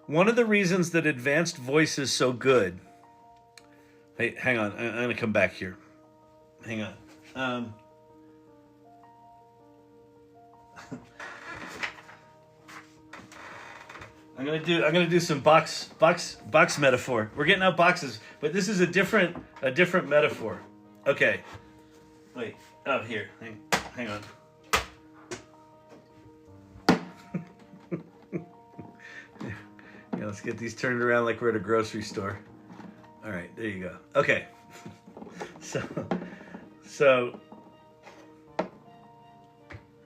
One of the reasons that advanced voice is so good. Hey, hang on. I'm going to come back here. Hang on. I'm gonna do some box metaphor. We're getting out boxes, but this is a different metaphor. Okay. Wait. Oh, here. Hang on. Yeah, let's get these turned around like we're at a grocery store. All right, there you go. Okay. So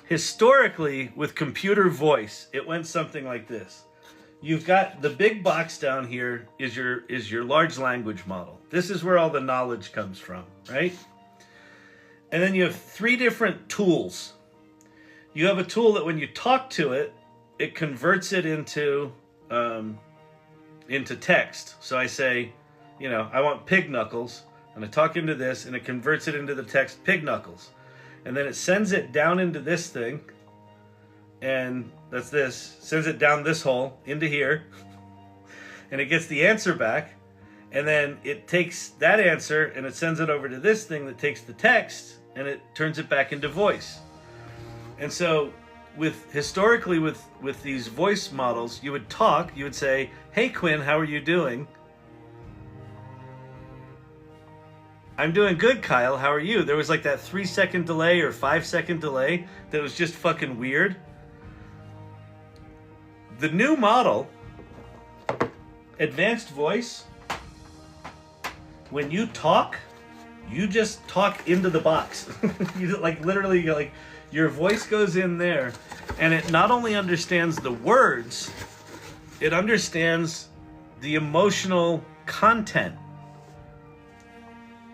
historically, with computer voice, it went something like this. You've got the big box down here is your large language model. This is where all the knowledge comes from, right? And then you have three different tools. You have a tool that when you talk to it, it converts it into text. So I say, I want pig knuckles, and I talk into this, and it converts it into the text pig knuckles. And then it sends it down into this thing, and that's this, sends it down this hole into here, and it gets the answer back, and then it takes that answer and it sends it over to this thing that takes the text and it turns it back into voice. And so historically with these voice models, you would talk, you would say, "Hey Quinn, how are you doing?" "I'm doing good, Kyle, how are you?" There was like that 3-second delay or 5-second delay that was just fucking weird. The new model, advanced voice, when you talk, you just talk into the box. You literally, your voice goes in there, and it not only understands the words, it understands the emotional content.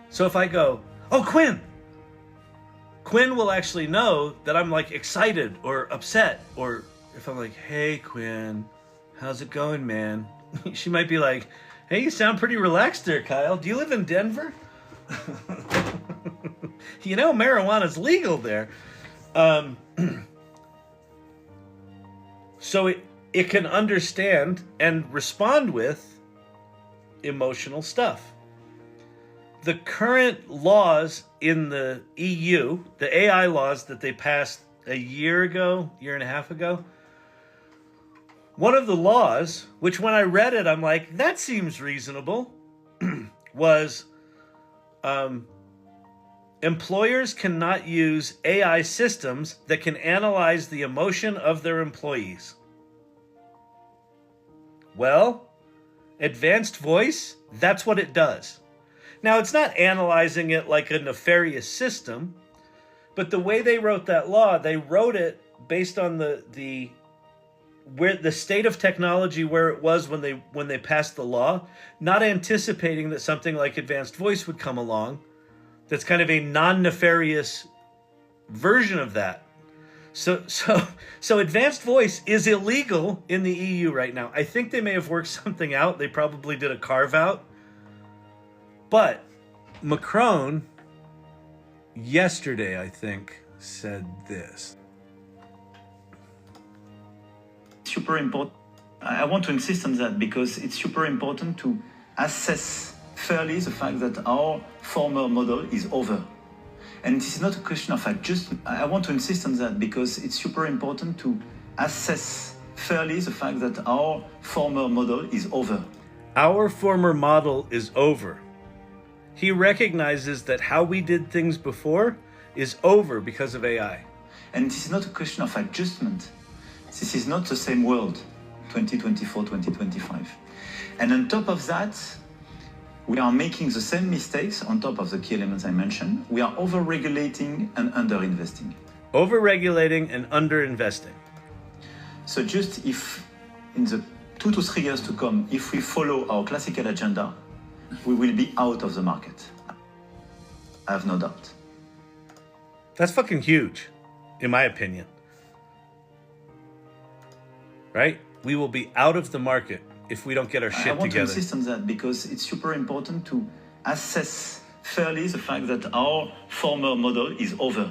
So if I go, "Oh, Quinn," Quinn will actually know that I'm excited or upset, or if I'm like, "Hey Quinn, how's it going, man?" She might be like, "Hey, you sound pretty relaxed there, Kyle. Do you live in Denver?" Marijuana's legal there. So it can understand and respond with emotional stuff. The current laws in the EU, the AI laws that they passed a year and a half ago, one of the laws, which when I read it, I'm like, that seems reasonable, was employers cannot use AI systems that can analyze the emotion of their employees. Well, advanced voice, that's what it does. Now, it's not analyzing it like a nefarious system, but the way they wrote that law, they wrote it based on the state of technology where it was when they passed the law, not anticipating that something like advanced voice would come along. That's kind of a non-nefarious version of that. So advanced voice is illegal in the EU right now. I think they may have worked something out. They probably did a carve out. But Macron yesterday, I think, said this. Super important. I want to insist on that because it's super important to assess fairly the fact that our former model is over. And it is not a question of adjustment. I want to insist on that because it's super important to assess fairly the fact that our former model is over. Our former model is over. He recognizes that how we did things before is over because of AI. And it is not a question of adjustment. This is not the same world, 2024, 2025. And on top of that, we are making the same mistakes on top of the key elements I mentioned. We are over-regulating and under-investing. Over-regulating and under-investing. So just if in the 2 to 3 years to come, if we follow our classical agenda, we will be out of the market. I have no doubt. That's fucking huge, in my opinion. Right? We will be out of the market if we don't get our shit together. I want to insist on that because it's super important to assess fairly the fact that our former model is over.